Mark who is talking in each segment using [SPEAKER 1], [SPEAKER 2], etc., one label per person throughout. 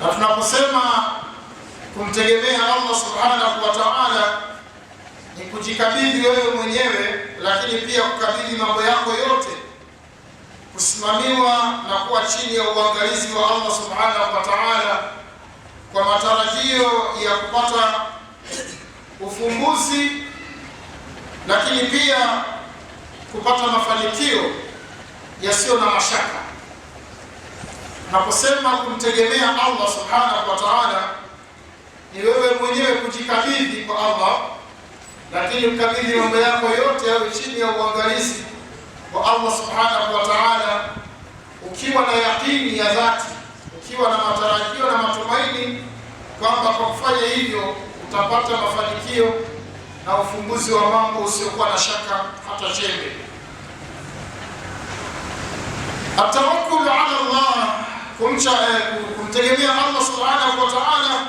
[SPEAKER 1] Na tunaposema kumtegemea Allah subhanahu wa ta'ala ni kujikabidhi wewe mwenyewe, lakini pia kukabidhi mambo yako yote, kusimamiwa na kuwa chini ya uangalizi wa Allah subhanahu wa ta'ala, kwa matarajio ya kupata ufumbuzi, lakini pia kupata mafanikio yasiyo na mashaka. Tunaposema kumtegemea Allah subhanahu wa ta'ala ni wewe mwenyewe kujikabidhi kwa Allah, lakini ukabidhi mambo yako yote yawe chini ya uangalizi wa Allah subhanahu wa ta'ala, ukiwa na yakini ya dhati, ukiwa na matarajio na matumaini kwamba kwa kufanya hivyo utapata mafanikio na ufumbuzi wa mambo usiokuwa na shaka hata chembe. Atawakkul ala Allah, kumtegemea Allah subhanahu wa ta'ala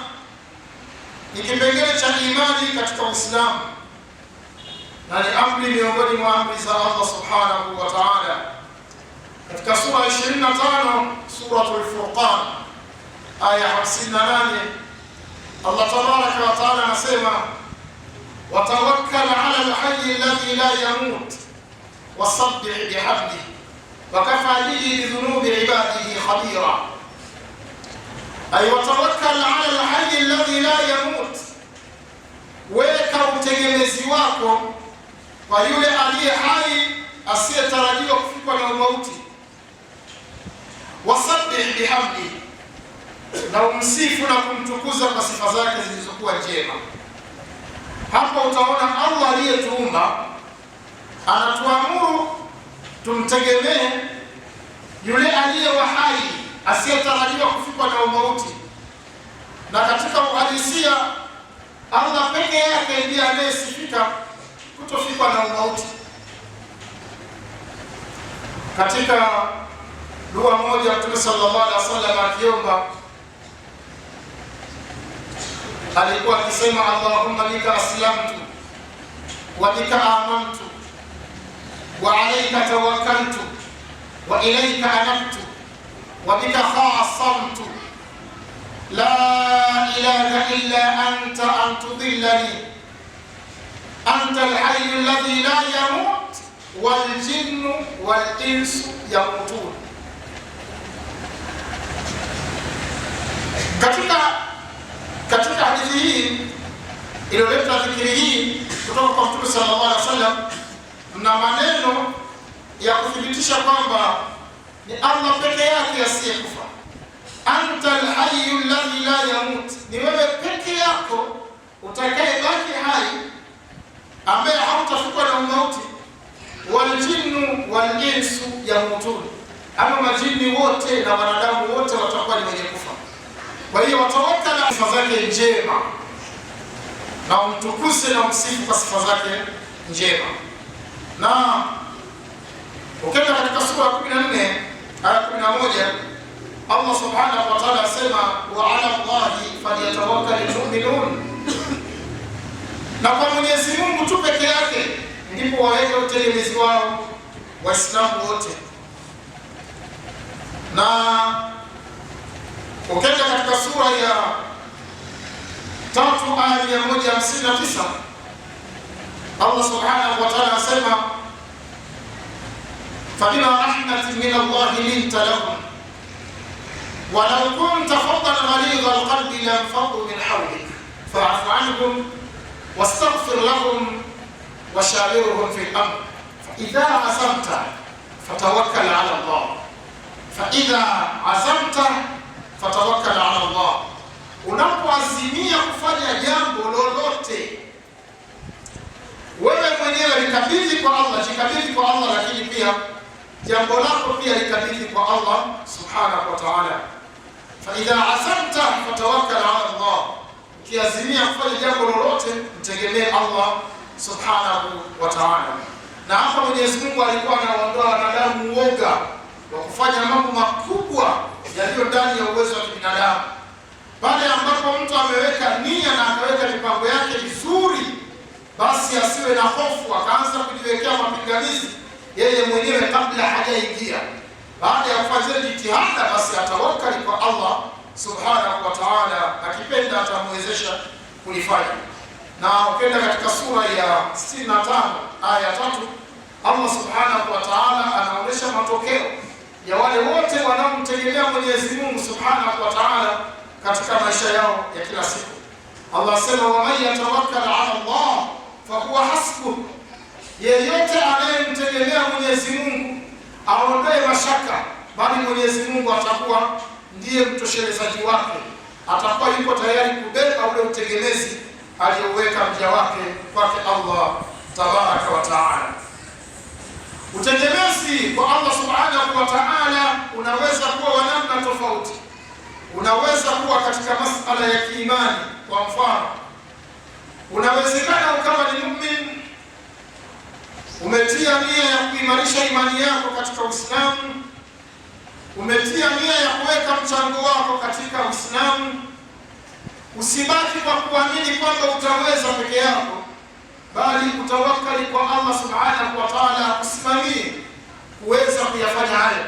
[SPEAKER 1] ni kipengele cha imani katika Uislamu na ni amri miongoni mwa amri za Allah subhanahu wa ta'ala. Katika sura 25 suratul Furqan aya 58, Allah tabaraka wa ta'ala anasema, watawakkal ala alhayy alladhi la yamut wasabbih bihamdihi wakafa bihi bidhunubi ibadihi khabira. Ay watawakkal ala alhayy alladhi la yamut, weka utegemezi wako kwa yule aliye hai asiyetarajiwa kufikwa na mauti. Wasabbih bihamdihi, na umsifu na kumtukuza kwa sifa zake zilizokuwa njema. Hapo utaona Allah aliyetuumba anatuamuru tumtegemee yule aliye wa hai asiyetarajiwa kufikwa na mauti, na katika uhalisia Allah peke yake ndiye anayesifika kutofikwa na mauti. Katika dua moja Mtume sallallahu alaihi wasallam akiomba alikuwa akisema, Allahumma bika aslamtu wa bika amantu wa alayka tawakkaltu wa ilayka anabtu wa bika khasamtu la ilaha illa anta an tudillani anta alhayy alladhi la yamut wal jinnu wal insu yamutun. Katika hadithi hii iliyoleta dhikri hii kutoka kwa Mtume sallallahu alaihi wasallam na maneno ya kuthibitisha kwamba ni Allah peke yake asiyekufa. Anta alhayy alladhi la yamut, ni wewe peke yako utakayebaki hai ambaye hautafikwa na mauti. Wal jinnu wal insu yamutun, ama majini wote na wanadamu wote watakuwa ni wenye kufa. Kwa hiyo watawakkal na sifa zake njema na umtukuze na umsifu kwa sifa zake njema. Na ukienda katika sura 14 aya 11, Allah subhanahu wa ta'ala asema, wa ala Allahi falyatawakkalul mu'minun, na kwa Mwenyezi Mungu tu peke yake ndipo waweke utegemezi wao Waislamu wote. Na ukienda katika sura ya 3 aya 159, Allah subhanahu wa ta'ala asema, fabima rahmatin min Allah linta lahum walau kunta faddan ghalidha alqalbi lanfaddu min hawlik fa'fu anhum wastaghfir lahum washawirhum fil amr faidha azamta fatawakkal ala Allah faidha azamta fatawakkal ala Allah. Unapoazimia kufanya jambo lolote, wewe mwenyewe likabidhi kwa Allah, jikabidhi kwa Allah, lakini pia jambo lako pia likabidhi kwa Allah subhanahu wa ta'ala. Fa idha azamta fatawakkal ala Allah, ukiazimia kufanya jambo lolote mtegemee Allah subhanahu wa ta'ala. Na hapa Mwenyezi Mungu alikuwa anaondoa wanadamu uoga wa kufanya mambo makubwa yaliyo ndani ya uwezo wa kibinadamu. Pale ambapo mtu ameweka nia na akaweka mipango yake vizuri, basi asiwe na hofu akaanza kujiwekea mapingamizi yeye mwenyewe kabla hajaingia. Baada ya kufanya jitihada, basi atawakkali kwa Allah subhanahu alimpenda atamwezesha kulifanya. Na ukenda katika sura ya 65 aya 3, Allah subhanahu wa ta'ala anaonyesha matokeo ya wale wote wanaomtegemea Mwenyezi Mungu subhanahu wa ta'ala katika maisha yao ya kila siku. Allah sema, wa man yatawakkal ala Allah fa huwa hasbuh, yeyote anayemtegemea Mwenyezi Mungu aondoe mashaka, bali Mwenyezi Mungu atakuwa ndiye mtosheleza wake, atakuwa yuko tayari kubeba ule utegemezi aliyoweka mja wake kwake Allah tabaraka wa taala. Utegemezi kwa Allah subhanahu wa ta'ala unaweza kuwa wa namna tofauti. Unaweza kuwa katika masala ya kiimani. Kwa mfano, unawezekana ukawa ni muumini, umetia nia ya kuimarisha imani yako katika Uislamu, umetia nia ya kuweka mchango wako katika Uislamu. Usibaki kwa kuamini kwamba utaweza peke yako, bali utawakali kwa Allah subhanahu wa ta'ala akusimamie kuweza kuyafanya hayo.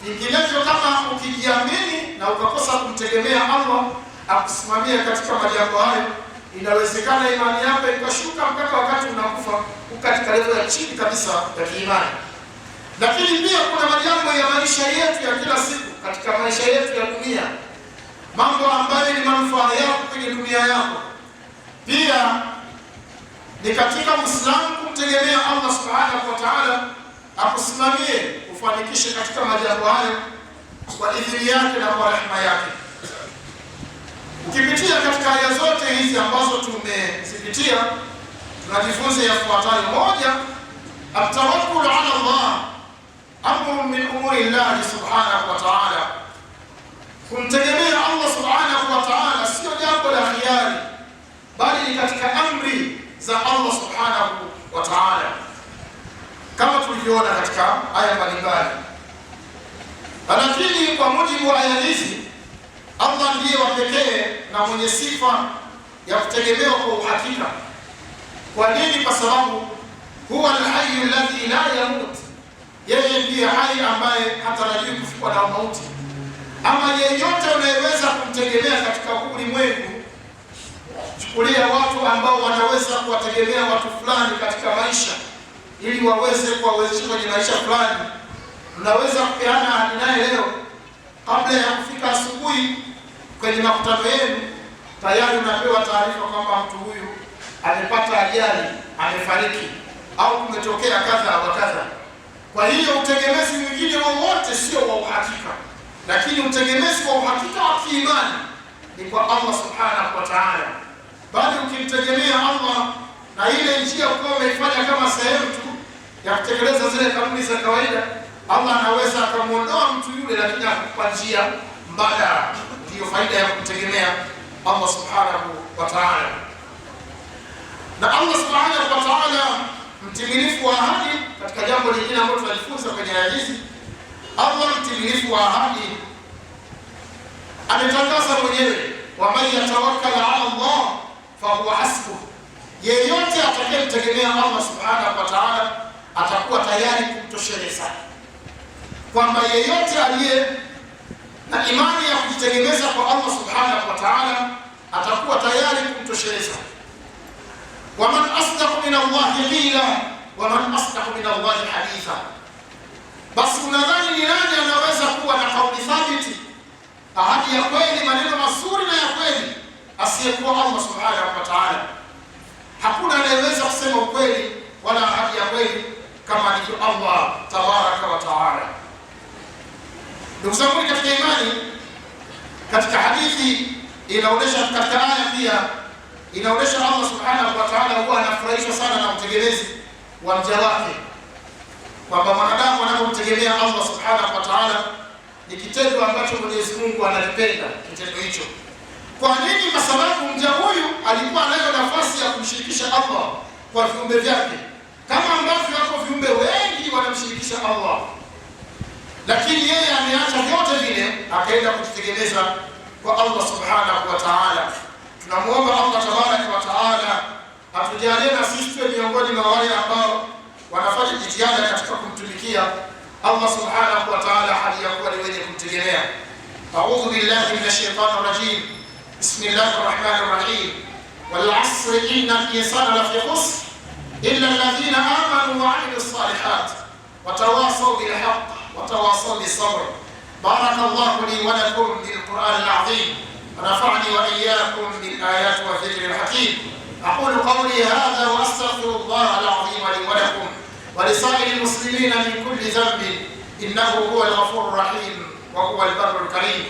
[SPEAKER 1] Vinginevyo, kama ukijiamini na ukakosa kumtegemea Allah akusimamia katika majambo hayo, inawezekana imani yako ikashuka mpaka wakati unakufa katika level ya chini kabisa ya kiimani. Lakini pia kuna majambo ya maisha yetu ya kila siku, katika maisha yetu ya dunia, mambo ambayo ni manufaa yako kwenye dunia yako. Pia ni katika Muislamu kumtegemea Allah subhanahu wa ta'ala akusimamie ufanikishe katika majambo hayo kwa idhini yake na kwa rehema yake. Ukipitia katika aya zote hizi ambazo tumezipitia, tunajifunza yafuatayo. Moja, at-tawakkul ala Allah amrun min umuri Allah subhanahu wa ta'ala. Kumtegemea Allah subhanahu wa ta'ala sio jambo la hiari, bali ni katika amri za Allah subhanahu wa ta'ala, kama tulivyoona katika aya mbalimbali. Lakini kwa mujibu wa aya hizi, Allah ndiye wa pekee na mwenye sifa ya kutegemewa kwa uhakika. Kwa nini? Kwa sababu huwa al-hayy alladhi la yamut, yeye ndiye hai ambaye hatarajiwi kufikwa na mauti. Ama yeyote unayeweza kumtegemea katika ulimwengu, chukulia watu ambao wanaweza kuwategemea watu fulani katika maisha ili waweze kuwawezesha kwenye maisha fulani. Unaweza kupeana ahadi naye leo, kabla ya kufika asubuhi kwenye makutano yenu, tayari unapewa taarifa kwamba mtu huyu amepata ajali, amefariki, au kumetokea kadha wa kadha. Kwa hiyo utegemezi mwingine wowote sio wa uhakika, lakini utegemezi wa uhakika wa kiimani ni kwa Allah subhanahu wa ta'ala. Bali ukimtegemea Allah na ile njia uko umeifanya kama sehemu tu ya kutekeleza zile kanuni za kawaida, Allah anaweza akamuondoa mtu yule, lakini akupa njia mbadala. Ndiyo faida ya kutegemea Allah subhanahu wa ta'ala. Na Allah subhanahu wa ta'ala mtimilifu wa ahadi. Katika jambo lingine ambalo tunajifunza kwenye aya hizi, Allah mtimilifu wa ahadi ametangaza mwenyewe, wa man yatawakkal ala Allah fa huwa hasbuh, yeyote atakayemtegemea Allah subhanahu wa ta'ala atakuwa tayari kumtosheleza. Kwamba yeyote aliye na imani ya kujitegemeza kwa Allah subhanahu wa ta'ala atakuwa tayari kumtosheleza. Wa man asdaqu min Allah qila wa man asdaqu min Allah haditha. Basi unadhani ni nani anaweza kuwa na kauli thabiti, ahadi ya kweli, maneno mazuri na ya kweli, asiyekuwa Allah subhanahu wa ta'ala? Hakuna anayeweza kusema ukweli wala ahadi ya kweli kama alivyo Allah tabaraka wa ta'ala. Ndugu zangu katika imani, katika hadithi inaonyesha, katika aya pia inaonyesha Allah subhanahu wa ta'ala huwa anafurahishwa sana na utegemezi wa mja wake, kwamba mwanadamu anapomtegemea Allah subhanahu wa ta'ala ni kitendo ambacho Mwenyezi Mungu analipenda kitendo hicho. Kwa nini? Kwa sababu mja huyu alikuwa anayo nafasi ya kumshirikisha Allah kwa viumbe vyake, kama ambavyo wako viumbe wengi wanamshirikisha Allah, lakini yeye ameacha vyote vile akaenda kujitegemeza kwa Allah subhanahu wa ta'ala. Tunamuomba Allah tabaraka wa ta'ala atujalie na sisi tuwe miongoni mwa wale ambao wanafanya jitihada katika kumtumikia Allah subhanahu wa ta'ala hali ya kuwa ni wenye kumtegemea. A'udhu billahi minash shaitani rajim. Bismillahir Rahmanir Rahim. Wal 'asri innal insana lafi khusr illa alladhina amanu wa 'amilus salihat wa tawasaw bil haqq wa tawasaw bis sabr. Barakallahu li wa lakum bil Qur'anil 'azim. ونفعني وإياكم بالآيات والذكر الحكيم. أقول قولي هذا وأستغفر الله العظيم لي ولكم ولسائر المسلمين من كل ذنب إنه هو الغفور الرحيم وهو البر الكريم.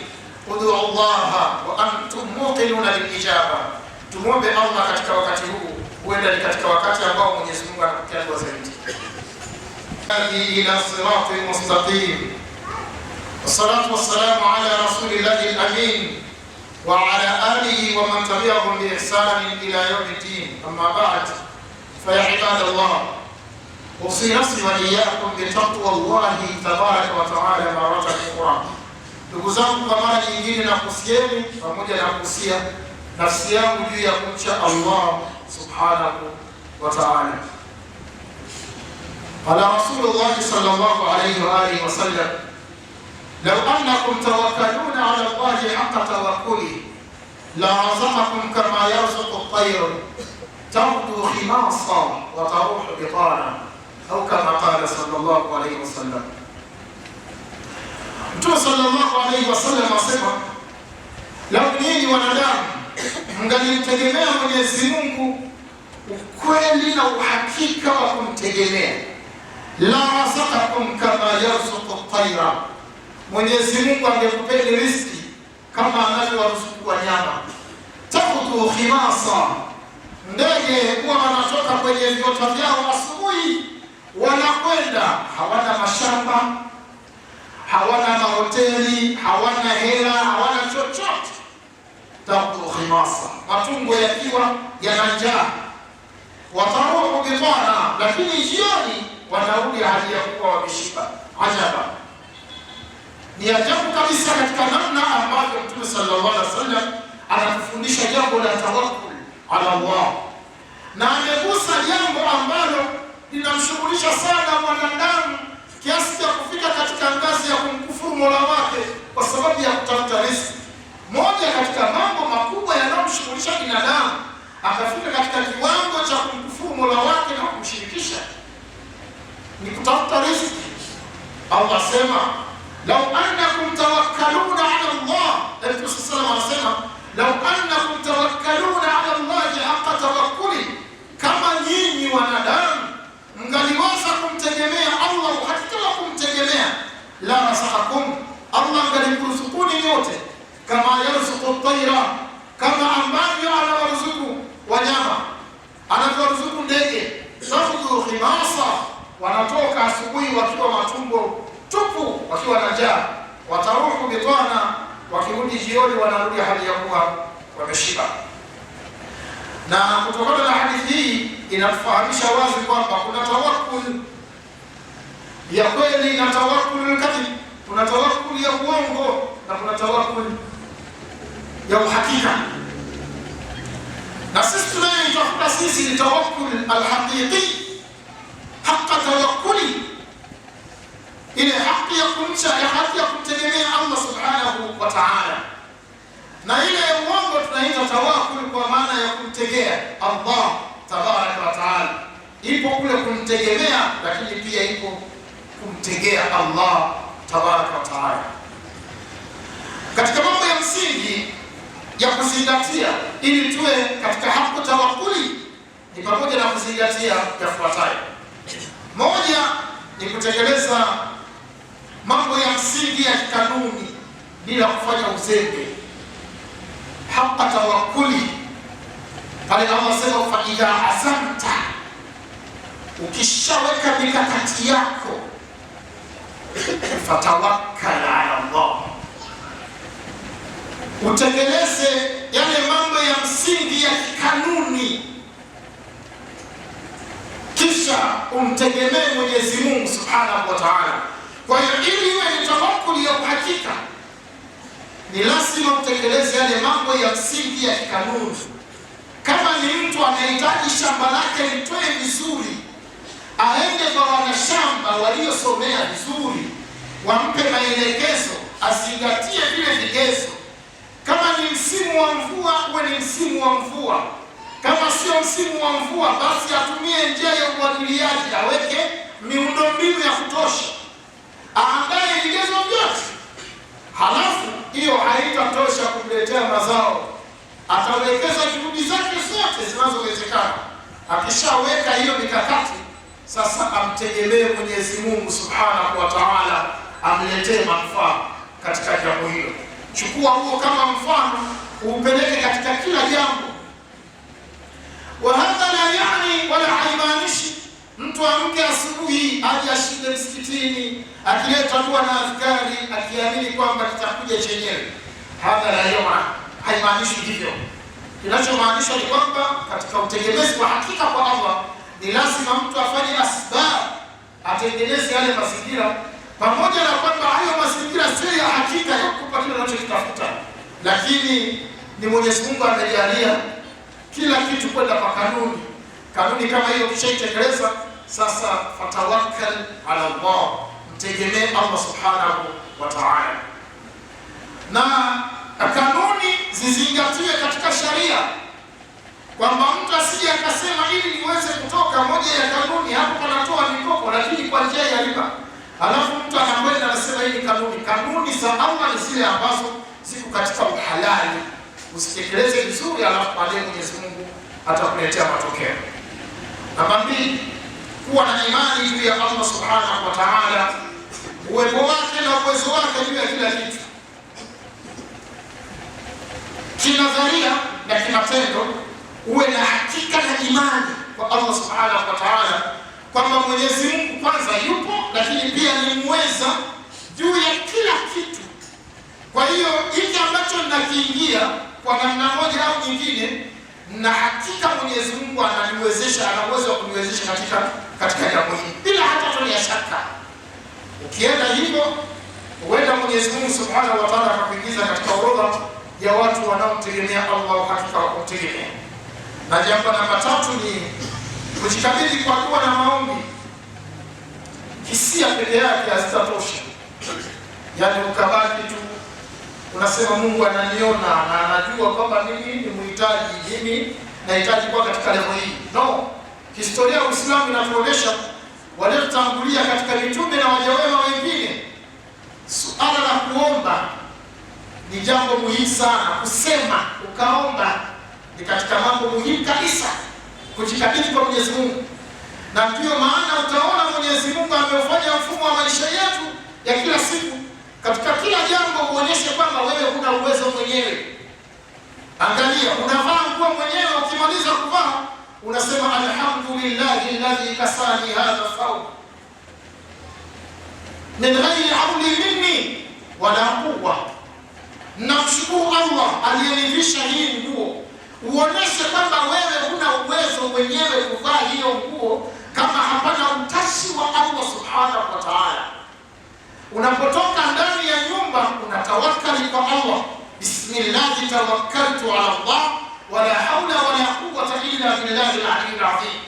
[SPEAKER 1] ادعوا الله وأنتم موقنون بالإجابة. Tumuombe Allah katika wakati huu, huenda ni katika wakati ambao Mwenyezi Mungu anapokea dua zetu. Ila siratil mustaqim. Wassalatu wassalamu ala rasulillahil amin وعلى آله ومن تبعهم بإحسان إلى يوم الدين. أما بعد فيا عباد الله، أوصي نفسي وإياكم بتقوى الله تبارك وتعالى مرة أخرى. Ndugu zangu, kwa mara nyingine nakusieni pamoja na kuhusia nafsi yangu juu ya kumcha Allah subhanahu wa ta'ala. Qala Rasulullah sallallahu alayhi wa alihi wa sallam: لو أنكم توكلون على الله حق توكله لرزقكم كما يرزق الطير تغدو خماصا وتروح بطانا أو كما قال صلى الله عليه وسلم. Mtume sallallahu alayhi wasallam asema, lau nyinyi wanadamu mngalimtegemea Mwenyezi Mungu ukweli na uhakika wa kumtegemea, la razaqakum kama yarzuqu at-tayra, Mwenyezi Mungu angekupeni riziki kama anavyowaruzuku wanyama. Takutu khimasa, ndege huwa wanatoka kwenye viota vyao asubuhi, wanakwenda, hawana mashamba, hawana mahoteli, hawana hela, hawana chochote. Takutu khimasa, matumbo yakiwa yana njaa. Wataruhu bitana, lakini jioni wanarudi hali ya kuwa wameshiba. Ajaba. Ni ajabu kabisa katika namna ambavyo Mtume sallallahu alaihi wasallam anatufundisha jambo la tawakkul ala Allah, na amegusa jambo ambalo linamshughulisha sana mwanadamu kiasi cha kufika katika ngazi ya kumkufuru Mola wake kwa sababu ya kutafuta riziki. Moja katika mambo makubwa yanayomshughulisha binadamu akafika katika kiwango cha kumkufuru Mola wake na kumshirikisha ni kutafuta riziki. Allah sema, لو أنكم توكلون على الله، النبي صلى الله عليه وسلم anasema لو أنكم توكلون على الله حق توكله, kama nyinyi wanadamu mngaliweza kumtegemea Allah hakika wa kumtegemea, la razaqakum, Allah angalikurzukuni nyote, kama yarzuqu at-tayra, kama ambavyo anawaruzuku wanyama, anavyoruzuku ndege. Takhudhu khimasa, wanatoka asubuhi wakiwa matumbo tupu, wakiwa na njaa. Wataruhu bitana, wakirudi jioni wanarudi hali ya kuwa wameshiba. Na kutokana na hadithi hii inatufahamisha wazi kwamba kuna tawakkul ya kweli na tawakkul kadhib. Kuna tawakkul ya uongo na kuna tawakkul ya uhakika. Na sisi tunayoitafuta sisi ni tawakkul alhaqiqi, haqqa tawakkuli, ile haki ya kumcha, ya haki ya kumtegemea Allah subhanahu wa ta'ala. Na ile ya uongo tunaita tawakkul kwa maana ya kumtegea Allah tabaraka wa ta'ala. Ipo kule kumtegemea, lakini pia ipo kumtegea Allah tabaraka wa ta'ala. Katika mambo ya msingi ya kuzingatia ili tuwe katika haki tawakkuli ni pamoja na kuzingatia yafuatayo. Moja ni kutekeleza mambo ya msingi ya kanuni bila kufanya uzembe. Haqqa tawakkuli, pale Allah sema fa idha azamta, ukishaweka mikakati yako, fatawakkal ala Allah, utekeleze yale mambo ya msingi ya kanuni, kisha umtegemee Mwenyezi Mungu subhanahu wa ta'ala. Kwa hiyo ili iwe ni tawakkul ya uhakika, ni lazima utekeleze yale mambo ya msingi ya kanuni. Kama ni mtu anahitaji shamba lake litoe vizuri, aende kwa wanashamba waliosomea vizuri, wampe maelekezo, azingatie vile vigezo. Kama ni msimu msimu wa mvua uwe ni msimu wa mvua. Kama sio msimu wa mvua, basi atumie njia ya umwagiliaji, aweke miundombinu ya kutosha, aandae vigezo vyote. Halafu hiyo haitatosha kumletea mazao, atawekeza juhudi zake zote zinazowezekana. Akishaweka hiyo mikakati, sasa amtegemee Mwenyezi Mungu Subhanahu wa Ta'ala amletee manufaa katika jambo hilo. Chukua huo kama mfano, upeleke katika kila jambo. Wa hadha la yani, wala haimaanishi mtu amke asubuhi aje ashinde msikitini akileta dua na adhkari akiamini kwamba kitakuja chenyewe. Hadha la yani, haimaanishi hivyo. Kinachomaanisha ni kwamba katika utegemezi wa hakika kwa Allah ni lazima mtu afanye asbab, atengeneze yale mazingira, pamoja na kwamba hayo mazingira sio ya hakika ya kukupa kile unachokitafuta, lakini ni Mwenyezi Mungu amejalia kila kitu kwenda kwa kanuni. Kanuni kama hiyo kishaitekeleza, sasa fatawakkal ala Allah, mtegemee Allah Subhanahu wa Ta'ala. Na kanuni zizingatiwe katika sharia, kwamba mtu asije akasema ili niweze kutoka moja ya kanuni hapo panatoa mikopo lakini kwa njia ya riba, alafu mtu anakwenda anasema hii ni kanuni. Kanuni za Allah ni zile ambazo ziko katika uhalali, usitekeleze vizuri alafu baadaye Mwenyezi Mungu atakuletea matokeo. Namba 2, kuwa na imani juu ya Allah Subhanahu wa Ta'ala, uwepo wake na uwezo wake juu ya kila kitu, kinadharia na kimatendo. Uwe na hakika na imani kwa Allah Subhanahu wa Ta'ala kwamba Mwenyezi Mungu kwanza yupo, lakini pia ni mweza juu ya kila kitu. Kwa hiyo hiki ambacho ninakiingia kwa namna moja au nyingine, na hakika Mwenyezi Mungu ananiwezesha, ana uwezo wa kuniwezesha katika jambo hili bila hata tone ya shaka. Ukienda hivyo, huenda Mwenyezi Mungu Subhanahu wa Ta'ala akakuingiza katika orodha ya watu wanaomtegemea Allah hakika wa kumtegemea. Na jambo namba 3 ni kujikabidhi kwa dua na maombi. Hisia peke yake hazitatosha, yaani ukabaki tu unasema Mungu ananiona na anajua kwamba mimi ni mhitaji, mimi nahitaji kuwa katika level hii. No, historia ya Uislamu inatuonyesha waliotangulia katika mitume na waja wema wengine, suala la kuomba ni jambo muhimu sana. Kusema ukaomba ni katika mambo muhimu kabisa, kujikabidhi kwa Mwenyezi Mungu. Na ndio maana utaona Mwenyezi Mungu ameufanya mfumo wa maisha yetu ya kila siku, katika kila jambo uonyeshe kwamba wewe huna uwezo mwenyewe. Angalia, unavaa nguo mwenyewe, ukimaliza kuvaa unasema alhamdulillahi alladhi kasani hadha thawb min ghairi hawli minni wala quwwa. Namshukuru Allah aliyenivisha hii nguo. Uoneshe kwamba wewe huna uwezo mwenyewe kuvaa hiyo nguo kama hapana utashi wa Allah Subhanahu wa Ta'ala. Unapotoka ndani ya nyumba unatawakkali kwa Allah, bismillah tawakkaltu ala Allah wala hawla wala quwwata illa billahi al-aliyyil azim.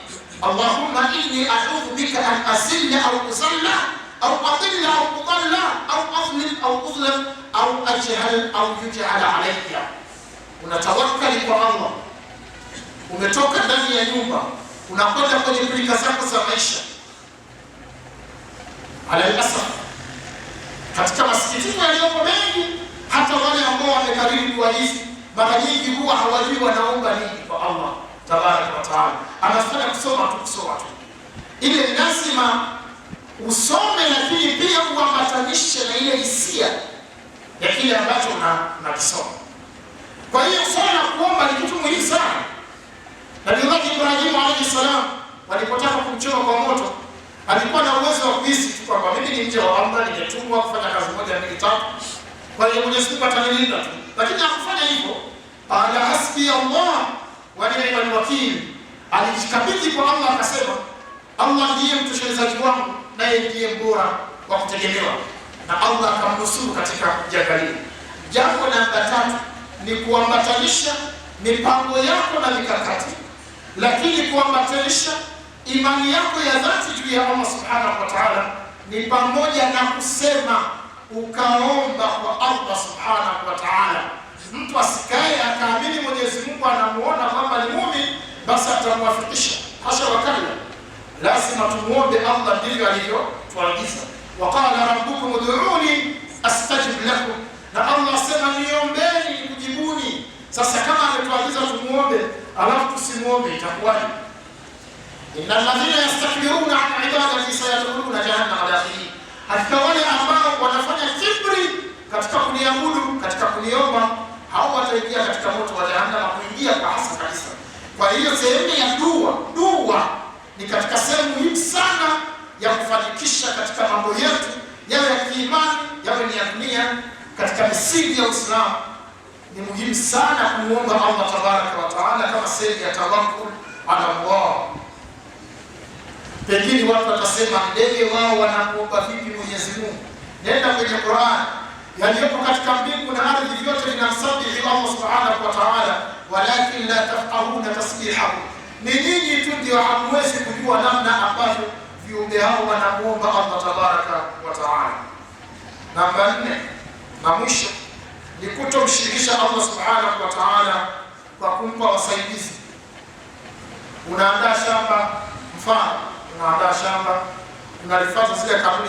[SPEAKER 1] Allahumma inni a'udhu bika an asilla au usalla au adilla au udalla au azlim au uzlam au ajhal au yuj'ala alayya. Unatawakkali kwa Allah. Umetoka ndani ya nyumba unakwenda kwenye pilika zako za maisha. Alasaf, katika masikitiko yaliyopo mengi, hata wale ambao wamekariri dua hizi mara nyingi huwa hawajui wanaomba nini kwa Allah Tabaraka wa Taala. Anafanya kusoma tu. Ile lazima usome, lakini pia uambatanishe na ile hisia ya kile ambacho unakisoma. Kwa hiyo swala la kuomba ni kitu muhimu sana. Nabii Ibrahim alayhi salam walipotaka kumchoma kwa moto, alikuwa na uwezo wa kuhisi tu kwamba mimi ni mja wa Allah, nimetumwa kufanya kazi moja mbili tatu, kwa hiyo Mwenyezi Mungu atanilinda tu. Lakini hakufanya hivyo. Ala hasbi Allah wa ni'mal wakeel. Alijikabidhi kwa Allah akasema, Allah ndiye mtosherezaji wangu, naye ndiye bora wa kutegemewa, na Allah akamnusuru katika janga hili. Jambo namba 3 ni kuambatanisha mipango yako na mikakati, lakini kuambatanisha imani yako ya dhati juu ya Allah Subhanahu wa Ta'ala ni pamoja na kusema ukaomba kwa Allah Subhanahu wa Ta'ala. Mtu asikae kwa anamuona kwamba ni muumini, basi atamwafikisha. Hasha wakalla, lazima tumuombe Allah, ndivyo alivyotuagiza. Waqala rabbukum ud'uni astajib lakum, na Allah asema niombeni nikujibuni. Sasa kama ametuagiza tumuombe alafu tusimuombe, itakuwaje? Innal ladhina yastakbiruna an ibadati sayadkhuluna jahannama dakhirin, hakika wale ambao wanafanya kibri katika kuniabudu, katika kuniomba, hao wataingia katika moto wa jahannama, kuingia kwa hasa kabisa. Kwa hiyo sehemu ya dua ni katika sehemu muhimu sana ya kufanikisha katika mambo yetu, yawe ya kiimani, yawe ni ya dunia. Katika misingi ya Uislamu ni muhimu sana kumuomba Allah tabaraka wa taala kama sehemu ya tawakkul ala Allah. Pengine watu watasema ndege wao wanamuomba vipi Mwenyezi Mungu? Nenda kwenye Qur'an, yaliyopo katika mbingu na ardhi vyote vinamsabihi Allah subhanahu wa ta'ala, walakin la tafqahuna tasbihahu, ni nyinyi tu ndio hamwezi kujua namna ambavyo viumbe hao wanamuomba Allah tabaraka wa ta'ala. Namba 4 na mwisho ni kutomshirikisha Allah subhanahu wa ta'ala kwa kumpa wasaidizi. Unaandaa shamba, mfano unaandaa shamba, unalifuata zile kanuni